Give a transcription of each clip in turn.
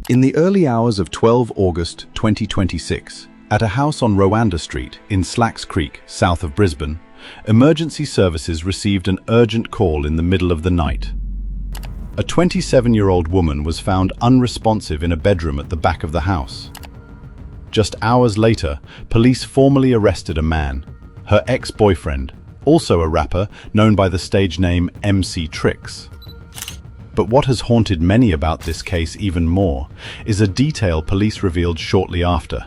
In the early hours of 12 August 2026, at a house on Rwanda Street in Slacks Creek, south of Brisbane, emergency services received an urgent call in the middle of the night. A 27-year-old woman was found unresponsive in a bedroom at the back of the house. Just hours later, police formally arrested a man, her ex-boyfriend, also a rapper known by the stage name MC Triks. But what has haunted many about this case even more is a detail police revealed shortly after.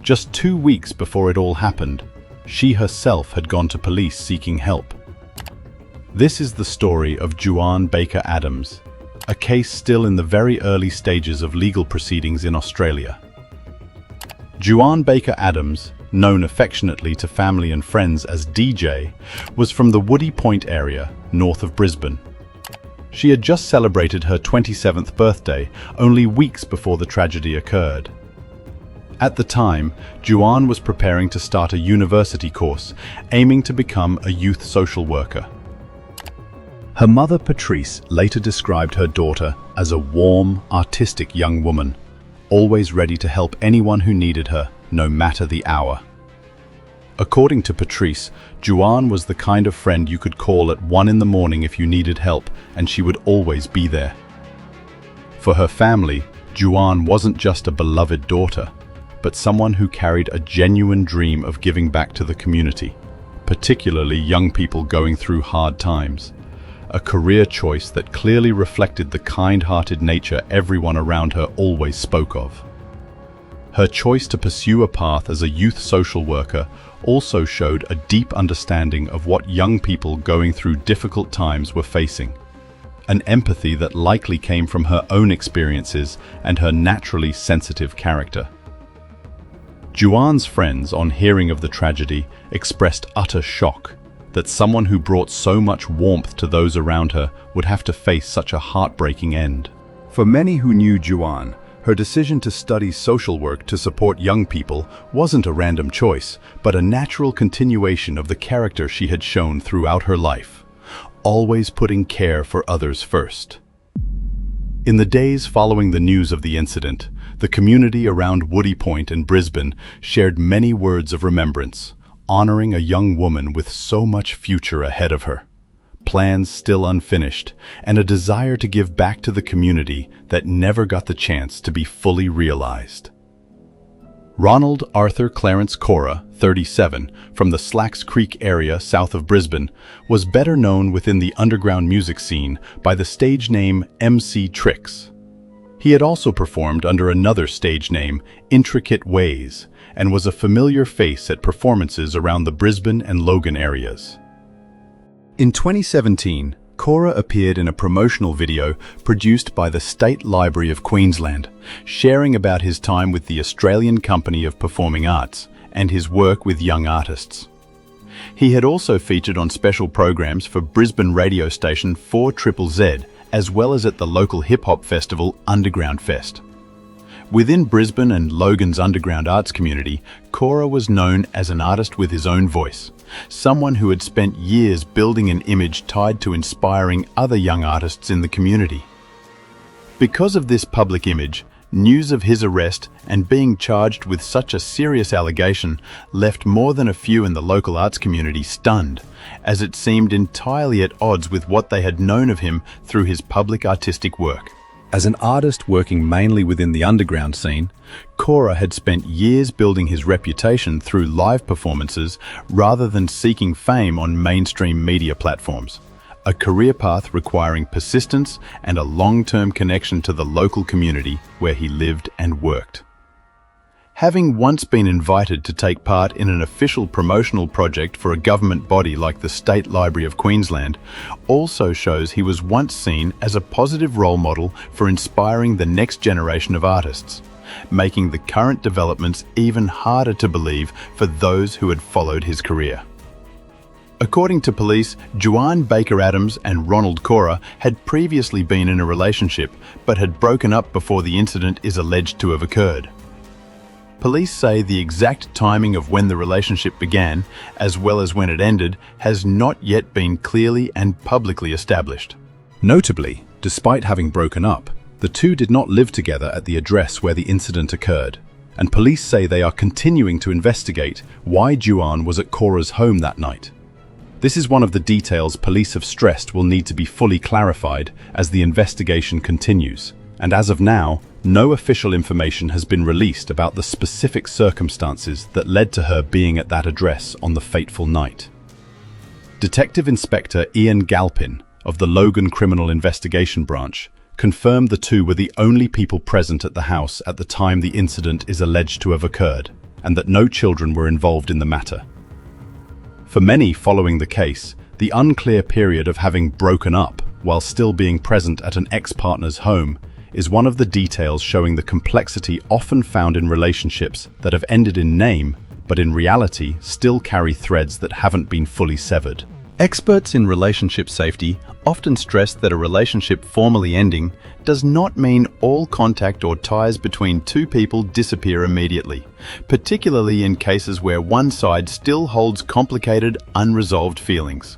Just 2 weeks before it all happened, she herself had gone to police seeking help. This is the story of Djuarn Baker-Adams, a case still in the very early stages of legal proceedings in Australia. Djuarn Baker-Adams, known affectionately to family and friends as DJ, was from the Woody Point area, north of Brisbane. She had just celebrated her 27th birthday, only weeks before the tragedy occurred. At the time, Djuarn was preparing to start a university course, aiming to become a youth social worker. Her mother, Patrice, later described her daughter as a warm, artistic young woman, always ready to help anyone who needed her, no matter the hour. According to Patrice, Djuarn was the kind of friend you could call at 1 in the morning if you needed help, and she would always be there. For her family, Djuarn wasn't just a beloved daughter, but someone who carried a genuine dream of giving back to the community, particularly young people going through hard times. A career choice that clearly reflected the kind-hearted nature everyone around her always spoke of. Her choice to pursue a path as a youth social worker also showed a deep understanding of what young people going through difficult times were facing. An empathy that likely came from her own experiences and her naturally sensitive character. Djuarn's friends, on hearing of the tragedy, expressed utter shock that someone who brought so much warmth to those around her would have to face such a heartbreaking end. For many who knew Djuarn, her decision to study social work to support young people wasn't a random choice, but a natural continuation of the character she had shown throughout her life, always putting care for others first. In the days following the news of the incident, the community around Woody Point in Brisbane shared many words of remembrance, honoring a young woman with so much future ahead of her. Plans still unfinished, and a desire to give back to the community that never got the chance to be fully realized. Ronald Arthur Clarence Cora, 37, from the Slacks Creek area south of Brisbane, was better known within the underground music scene by the stage name MC Triks. He had also performed under another stage name, Intricate Ways, and was a familiar face at performances around the Brisbane and Logan areas. In 2017, Cora appeared in a promotional video produced by the State Library of Queensland, sharing about his time with the Australian Company of Performing Arts and his work with young artists. He had also featured on special programs for Brisbane radio station 4ZZZ, as well as at the local hip-hop festival Underground Fest. Within Brisbane and Logan's underground arts community, Cora was known as an artist with his own voice, someone who had spent years building an image tied to inspiring other young artists in the community. Because of this public image, news of his arrest and being charged with such a serious allegation left more than a few in the local arts community stunned, as it seemed entirely at odds with what they had known of him through his public artistic work. As an artist working mainly within the underground scene, Cora had spent years building his reputation through live performances rather than seeking fame on mainstream media platforms, a career path requiring persistence and a long-term connection to the local community where he lived and worked. Having once been invited to take part in an official promotional project for a government body like the State Library of Queensland also shows he was once seen as a positive role model for inspiring the next generation of artists, making the current developments even harder to believe for those who had followed his career. According to police, Djuarn Baker-Adams and Ronald Cora had previously been in a relationship but had broken up before the incident is alleged to have occurred. Police say the exact timing of when the relationship began, as well as when it ended, has not yet been clearly and publicly established. Notably, despite having broken up, The two did not live together at the address where the incident occurred, and police say they are continuing to investigate why Djuarn was at Cora's home that night. This is one of the details police have stressed will need to be fully clarified as the investigation continues, and as of now, no official information has been released about the specific circumstances that led to her being at that address on the fateful night. Detective Inspector Ian Galpin of the Logan Criminal Investigation Branch confirmed the two were the only people present at the house at the time the incident is alleged to have occurred, and that no children were involved in the matter. For many following the case, the unclear period of having broken up while still being present at an ex-partner's home is one of the details showing the complexity often found in relationships that have ended in name, but in reality still carry threads that haven't been fully severed. Experts in relationship safety often stress that a relationship formally ending does not mean all contact or ties between two people disappear immediately, particularly in cases where one side still holds complicated, unresolved feelings.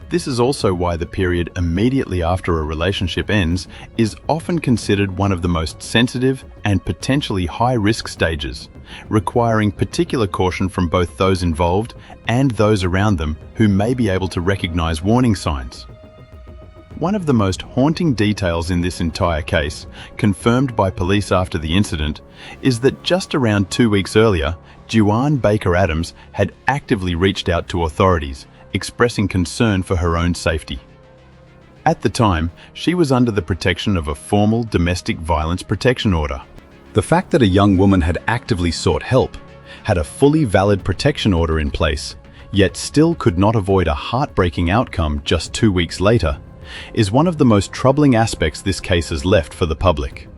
This is also why the period immediately after a relationship ends is often considered one of the most sensitive and potentially high-risk stages, requiring particular caution from both those involved and those around them who may be able to recognize warning signs. One of the most haunting details in this entire case, confirmed by police after the incident, is that just around 2 weeks earlier, Djuarn Baker-Adams had actively reached out to authorities, expressing concern for her own safety. At the time, she was under the protection of a formal domestic violence protection order. The fact that a young woman had actively sought help, had a fully valid protection order in place, yet still could not avoid a heartbreaking outcome just 2 weeks later, is one of the most troubling aspects this case has left for the public.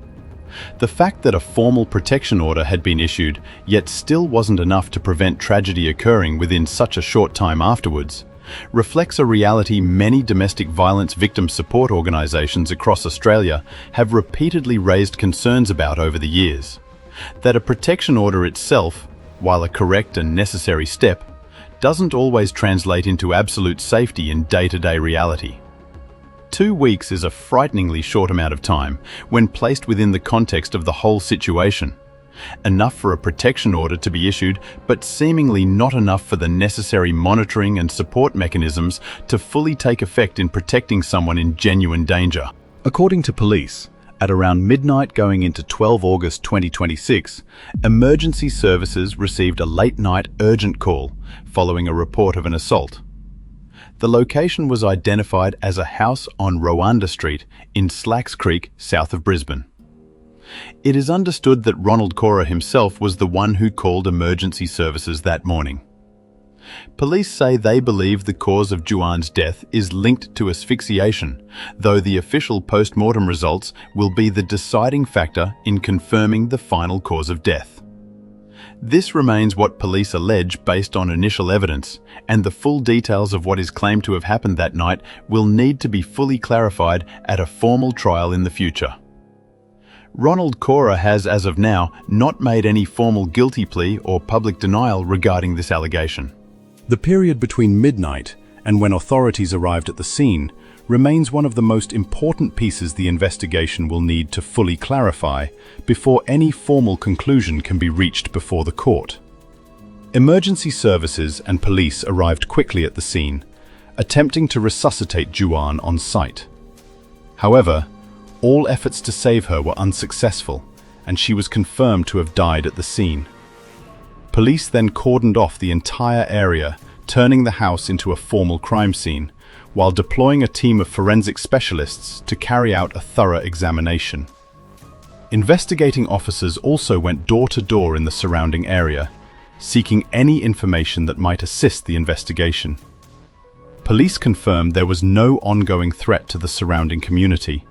The fact that a formal protection order had been issued, yet still wasn't enough to prevent tragedy occurring within such a short time afterwards, reflects a reality many domestic violence victim support organisations across Australia have repeatedly raised concerns about over the years. That a protection order itself, while a correct and necessary step, doesn't always translate into absolute safety in day-to-day reality. 2 weeks is a frighteningly short amount of time when placed within the context of the whole situation. Enough for a protection order to be issued, but seemingly not enough for the necessary monitoring and support mechanisms to fully take effect in protecting someone in genuine danger. According to police, at around midnight going into 12 August 2026, emergency services received a late-night urgent call following a report of an assault. The location was identified as a house on Rowanda Street in Slacks Creek, south of Brisbane. It is understood that Ronald Cora himself was the one who called emergency services that morning. Police say they believe the cause of Djuarn's death is linked to asphyxiation, though the official post-mortem results will be the deciding factor in confirming the final cause of death. This remains what police allege based on initial evidence, and the full details of what is claimed to have happened that night will need to be fully clarified at a formal trial in the future. Ronald Cora has, as of now, not made any formal guilty plea or public denial regarding this allegation. The period between midnight and when authorities arrived at the scene remains one of the most important pieces the investigation will need to fully clarify before any formal conclusion can be reached before the court. Emergency services and police arrived quickly at the scene, attempting to resuscitate Djuarn on site. However, all efforts to save her were unsuccessful, and she was confirmed to have died at the scene. Police then cordoned off the entire area, turning the house into a formal crime scene, while deploying a team of forensic specialists to carry out a thorough examination. Investigating officers also went door to door in the surrounding area, seeking any information that might assist the investigation. Police confirmed there was no ongoing threat to the surrounding community,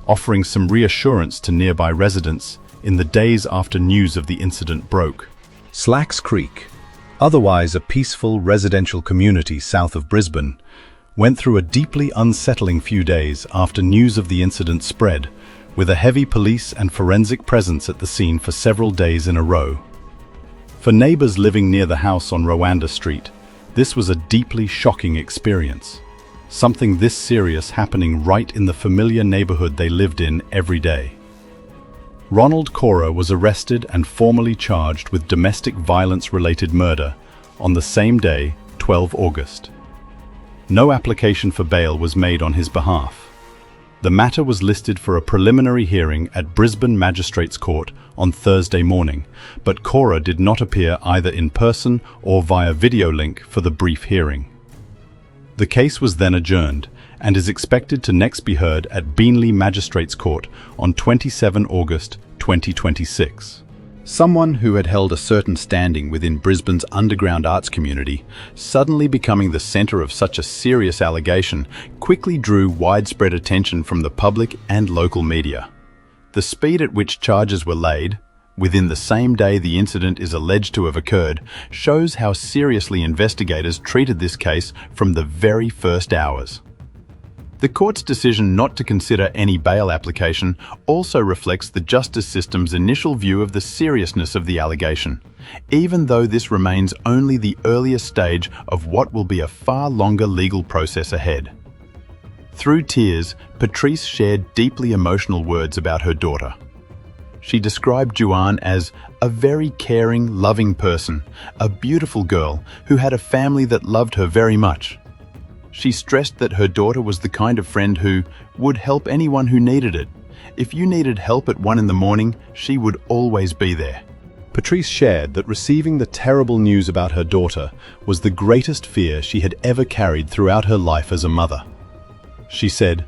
offering some reassurance to nearby residents in the days after news of the incident broke. Slacks Creek, otherwise a peaceful residential community south of Brisbane, went through a deeply unsettling few days after news of the incident spread, with a heavy police and forensic presence at the scene for several days in a row. For neighbors living near the house on Rowanda Street, this was a deeply shocking experience. something this serious happening right in the familiar neighborhood they lived in every day. Ronald Cora was arrested and formally charged with domestic violence-related murder on the same day, 12 August. No application for bail was made on his behalf. The matter was listed for a preliminary hearing at Brisbane Magistrates Court on Thursday morning, but Cora did not appear either in person or via video link for the brief hearing. The case was then adjourned and is expected to next be heard at Beenleigh Magistrates Court on 27 August 2026. Someone who had held a certain standing within Brisbane's underground arts community, suddenly becoming the centre of such a serious allegation, quickly drew widespread attention from the public and local media. The speed at which charges were laid, within the same day the incident is alleged to have occurred, shows how seriously investigators treated this case from the very first hours. The court's decision not to consider any bail application also reflects the justice system's initial view of the seriousness of the allegation, even though this remains only the earliest stage of what will be a far longer legal process ahead. Through tears, Patrice shared deeply emotional words about her daughter. She described Djuarn as a very caring, loving person, a beautiful girl who had a family that loved her very much. She stressed that her daughter was the kind of friend who would help anyone who needed it. If you needed help at 1 in the morning, she would always be there. Patrice shared that receiving the terrible news about her daughter was the greatest fear she had ever carried throughout her life as a mother. She said,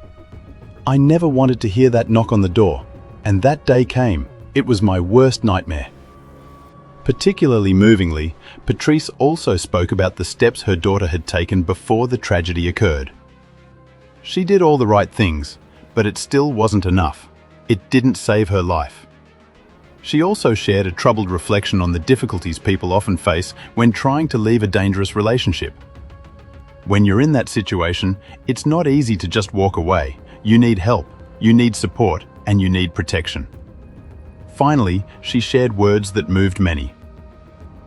"I never wanted to hear that knock on the door, and that day came. It was my worst nightmare." Particularly movingly, Patrice also spoke about the steps her daughter had taken before the tragedy occurred. She did all the right things, but it still wasn't enough. It didn't save her life. She also shared a troubled reflection on the difficulties people often face when trying to leave a dangerous relationship. When you're in that situation, it's not easy to just walk away. You need help, you need support, and you need protection. Finally, she shared words that moved many.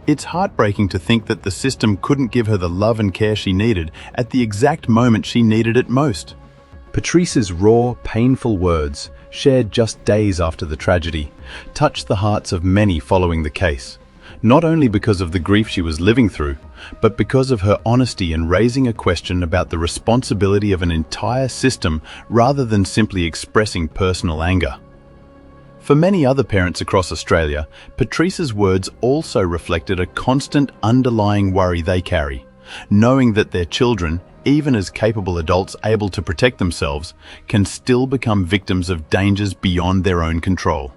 It's heartbreaking to think that the system couldn't give her the love and care she needed at the exact moment she needed it most. Patrice's raw, painful words, shared just days after the tragedy, touched the hearts of many following the case, not only because of the grief she was living through, but because of her honesty in raising a question about the responsibility of an entire system rather than simply expressing personal anger. For many other parents across Australia, Patrice's words also reflected a constant underlying worry they carry, knowing that their children, even as capable adults able to protect themselves, can still become victims of dangers beyond their own control.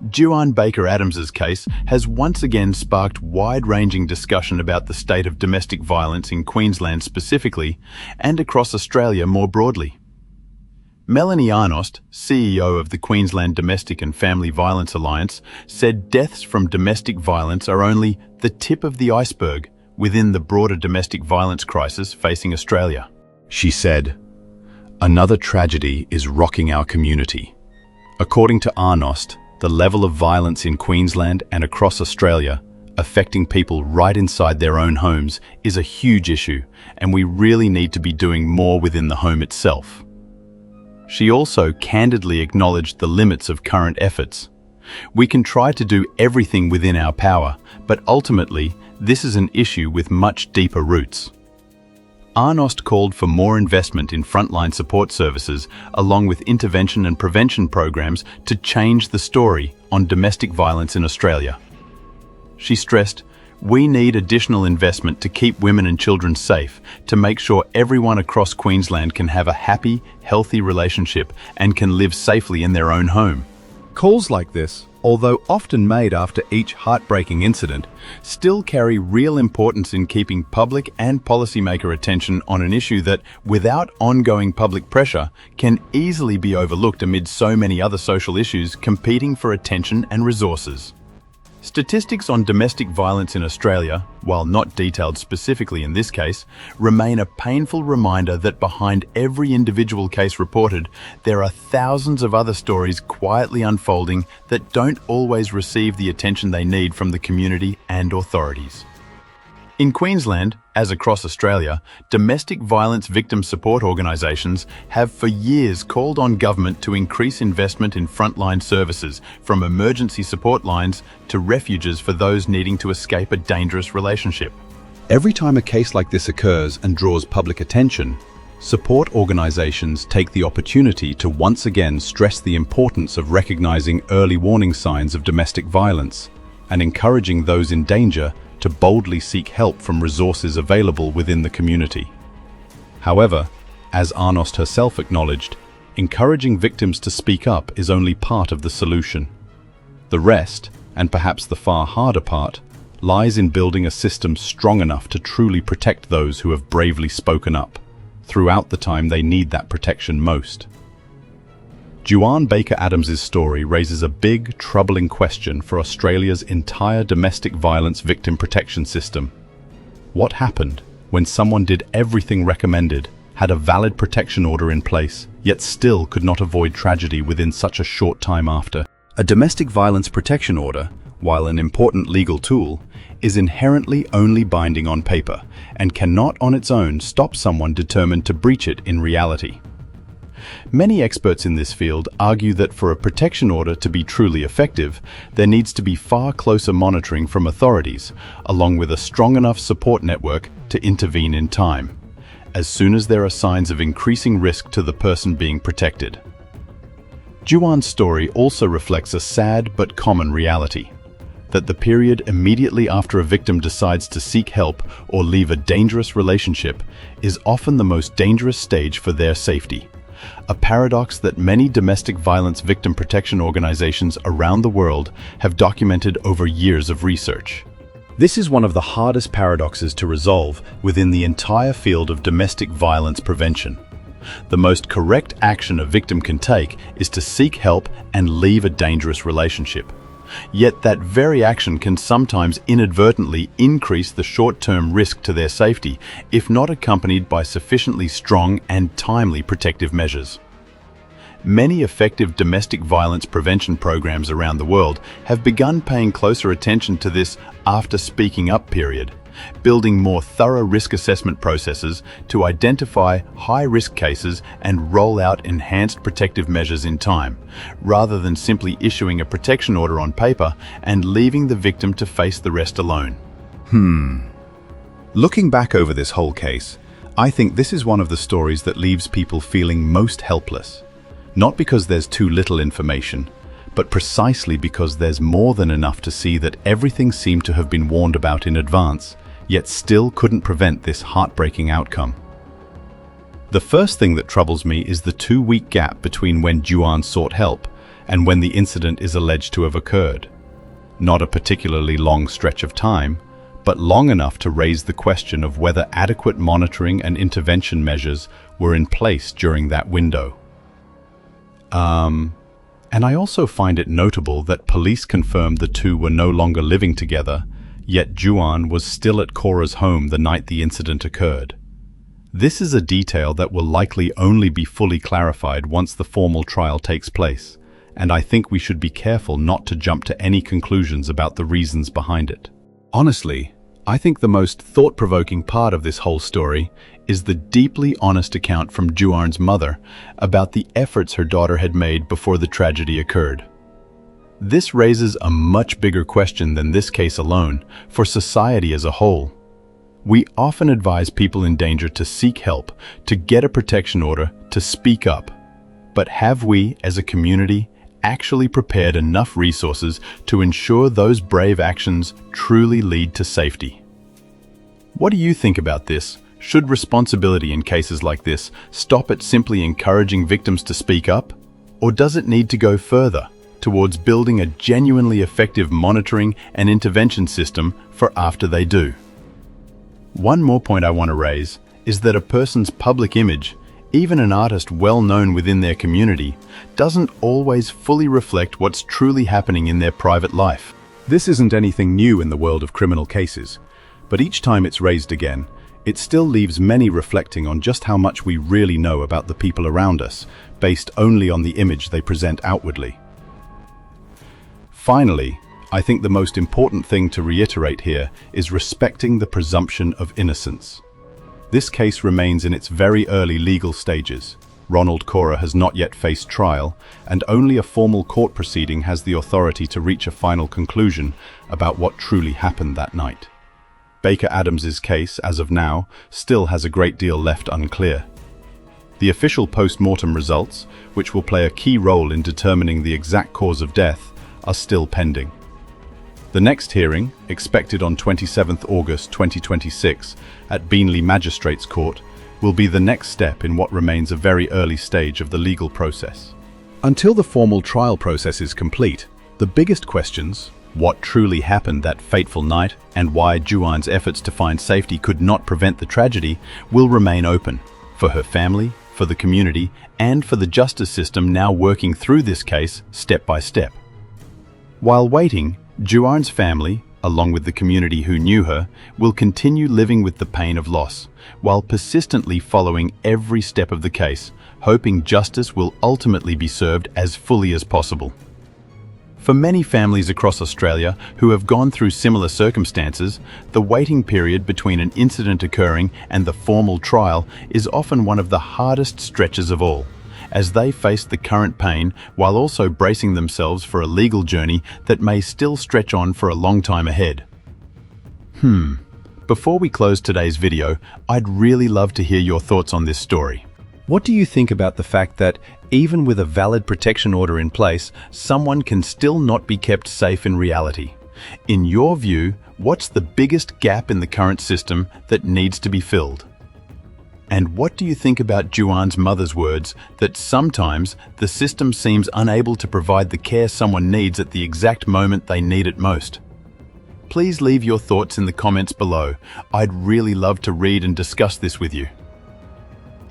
Djuarn Baker-Adams's case has once again sparked wide-ranging discussion about the state of domestic violence in Queensland specifically, and across Australia more broadly. Melanie Arnost, CEO of the Queensland Domestic and Family Violence Alliance, said deaths from domestic violence are only the tip of the iceberg within the broader domestic violence crisis facing Australia. She said, "Another tragedy is rocking our community." According to Arnost, the level of violence in Queensland and across Australia, affecting people right inside their own homes, is a huge issue, and we really need to be doing more within the home itself. She also candidly acknowledged the limits of current efforts. We can try to do everything within our power, but ultimately, this is an issue with much deeper roots. Arnost called for more investment in frontline support services, along with intervention and prevention programs to change the story on domestic violence in Australia. She stressed, "We need additional investment to keep women and children safe, to make sure everyone across Queensland can have a happy, healthy relationship and can live safely in their own home." Calls like this, although often made after each heartbreaking incident, still carry real importance in keeping public and policymaker attention on an issue that, without ongoing public pressure, can easily be overlooked amid so many other social issues competing for attention and resources. Statistics on domestic violence in Australia, while not detailed specifically in this case, remain a painful reminder that behind every individual case reported, there are thousands of other stories quietly unfolding that don't always receive the attention they need from the community and authorities. In Queensland, as across Australia, domestic violence victim support organisations have for years called on government to increase investment in frontline services, from emergency support lines to refuges for those needing to escape a dangerous relationship. Every time a case like this occurs and draws public attention, support organisations take the opportunity to once again stress the importance of recognising early warning signs of domestic violence and encouraging those in danger to boldly seek help from resources available within the community. However, as Arnost herself acknowledged, encouraging victims to speak up is only part of the solution. The rest, and perhaps the far harder part, lies in building a system strong enough to truly protect those who have bravely spoken up, throughout the time they need that protection most. Djuarn Baker-Adams' story raises a big, troubling question for Australia's entire domestic violence victim protection system. What happened when someone did everything recommended, had a valid protection order in place, yet still could not avoid tragedy within such a short time after? A domestic violence protection order, while an important legal tool, is inherently only binding on paper and cannot on its own stop someone determined to breach it in reality. Many experts in this field argue that for a protection order to be truly effective, there needs to be far closer monitoring from authorities, along with a strong enough support network to intervene in time, as soon as there are signs of increasing risk to the person being protected. Djuarn's story also reflects a sad but common reality, that the period immediately after a victim decides to seek help or leave a dangerous relationship is often the most dangerous stage for their safety. A paradox that many domestic violence victim protection organizations around the world have documented over years of research. This is one of the hardest paradoxes to resolve within the entire field of domestic violence prevention. The most correct action a victim can take is to seek help and leave a dangerous relationship. Yet that very action can sometimes inadvertently increase the short-term risk to their safety if not accompanied by sufficiently strong and timely protective measures. Many effective domestic violence prevention programs around the world have begun paying closer attention to this after speaking up period, building more thorough risk assessment processes to identify high-risk cases and roll out enhanced protective measures in time, rather than simply issuing a protection order on paper and leaving the victim to face the rest alone. Looking back over this whole case, I think this is one of the stories that leaves people feeling most helpless. Not because there's too little information, but precisely because there's more than enough to see that everything seemed to have been warned about in advance, yet still couldn't prevent this heartbreaking outcome. The first thing that troubles me is the 2-week gap between when Djuarn sought help and when the incident is alleged to have occurred. Not a particularly long stretch of time, but long enough to raise the question of whether adequate monitoring and intervention measures were in place during that window. And I also find it notable that police confirmed the two were no longer living together, yet Djuarn was still at Cora's home the night the incident occurred. This is a detail that will likely only be fully clarified once the formal trial takes place, and I think we should be careful not to jump to any conclusions about the reasons behind it. Honestly, I think the most thought-provoking part of this whole story is the deeply honest account from Djuarn's mother about the efforts her daughter had made before the tragedy occurred. This raises a much bigger question than this case alone for society as a whole. We often advise people in danger to seek help, to get a protection order, to speak up. But have we, as a community, actually prepared enough resources to ensure those brave actions truly lead to safety? What do you think about this? Should responsibility in cases like this stop at simply encouraging victims to speak up? Or does it need to go further, towards building a genuinely effective monitoring and intervention system for after they do? One more point I want to raise is that a person's public image, even an artist well known within their community, doesn't always fully reflect what's truly happening in their private life. This isn't anything new in the world of criminal cases, but each time it's raised again, it still leaves many reflecting on just how much we really know about the people around us, based only on the image they present outwardly. Finally, I think the most important thing to reiterate here is respecting the presumption of innocence. This case remains in its very early legal stages. Ronald Cora has not yet faced trial, and only a formal court proceeding has the authority to reach a final conclusion about what truly happened that night. Baker-Adams's case, as of now, still has a great deal left unclear. The official post-mortem results, which will play a key role in determining the exact cause of death, are still pending. The next hearing, expected on 27 August 2026 at Beenleigh Magistrates Court, will be the next step in what remains a very early stage of the legal process. Until the formal trial process is complete, the biggest questions, what truly happened that fateful night and why Djuarn's efforts to find safety could not prevent the tragedy, will remain open, for her family, for the community, and for the justice system now working through this case step by step. While waiting, Djuarn's family, along with the community who knew her, will continue living with the pain of loss, while persistently following every step of the case, hoping justice will ultimately be served as fully as possible. For many families across Australia who have gone through similar circumstances, the waiting period between an incident occurring and the formal trial is often one of the hardest stretches of all, as they face the current pain while also bracing themselves for a legal journey that may still stretch on for a long time ahead. Before we close today's video, I'd really love to hear your thoughts on this story. What do you think about the fact that, even with a valid protection order in place, someone can still not be kept safe in reality? In your view, what's the biggest gap in the current system that needs to be filled? And what do you think about Djuarn's mother's words that sometimes the system seems unable to provide the care someone needs at the exact moment they need it most? Please leave your thoughts in the comments below. I'd really love to read and discuss this with you.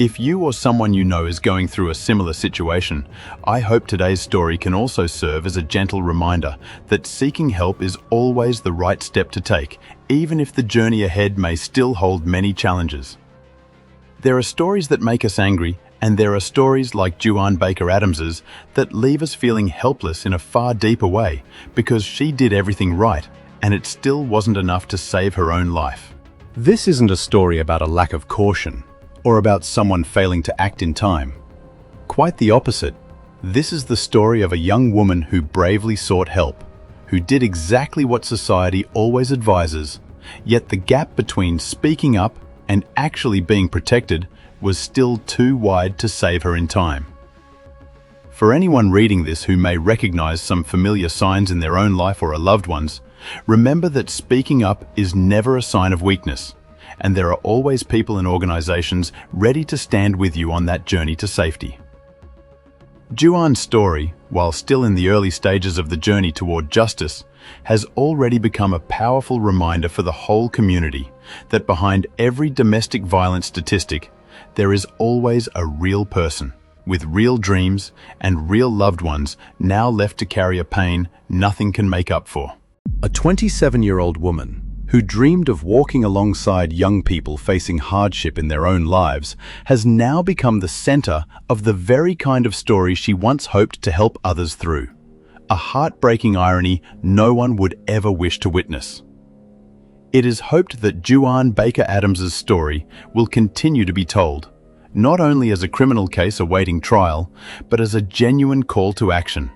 If you or someone you know is going through a similar situation, I hope today's story can also serve as a gentle reminder that seeking help is always the right step to take, even if the journey ahead may still hold many challenges. There are stories that make us angry, and there are stories like Djuarn Baker-Adams's that leave us feeling helpless in a far deeper way because she did everything right, and it still wasn't enough to save her own life. This isn't a story about a lack of caution, or about someone failing to act in time. Quite the opposite. This is the story of a young woman who bravely sought help, who did exactly what society always advises, yet the gap between speaking up and actually being protected was still too wide to save her in time. For anyone reading this who may recognize some familiar signs in their own life or a loved one's, remember that speaking up is never a sign of weakness, and there are always people and organizations ready to stand with you on that journey to safety. Djuarn's story, while still in the early stages of the journey toward justice, has already become a powerful reminder for the whole community that behind every domestic violence statistic, there is always a real person with real dreams and real loved ones now left to carry a pain nothing can make up for. A 27-year-old woman who dreamed of walking alongside young people facing hardship in their own lives has now become the center of the very kind of story she once hoped to help others through. A heartbreaking irony no one would ever wish to witness. It is hoped that Djuarn Baker-Adams's story will continue to be told, not only as a criminal case awaiting trial, but as a genuine call to action,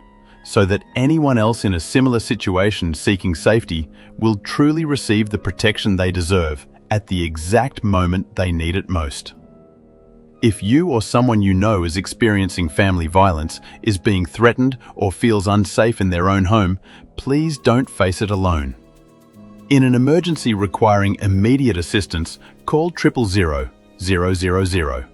so that anyone else in a similar situation seeking safety will truly receive the protection they deserve at the exact moment they need it most. If you or someone you know is experiencing family violence, is being threatened, or feels unsafe in their own home, please don't face it alone. In an emergency requiring immediate assistance, call 000 000.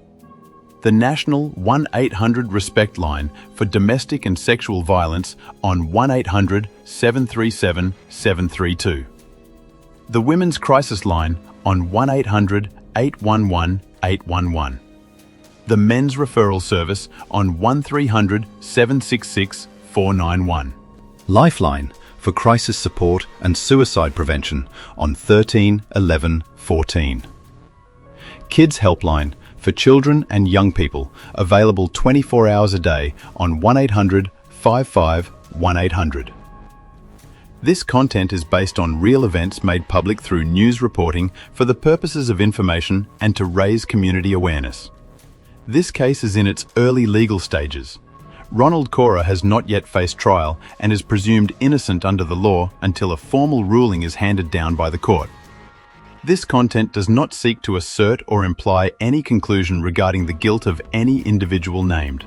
The national 1-800-RESPECT line for domestic and sexual violence on 1-800-737-732. The Women's Crisis Line on 1-800-811-811. The Men's Referral Service on 1300-766-491. Lifeline for crisis support and suicide prevention on 13 11 14. Kids Helpline for children and young people, available 24 hours a day on 1-800-55-1800. This content is based on real events made public through news reporting for the purposes of information and to raise community awareness. This case is in its early legal stages. Ronald Cora has not yet faced trial and is presumed innocent under the law until a formal ruling is handed down by the court. This content does not seek to assert or imply any conclusion regarding the guilt of any individual named.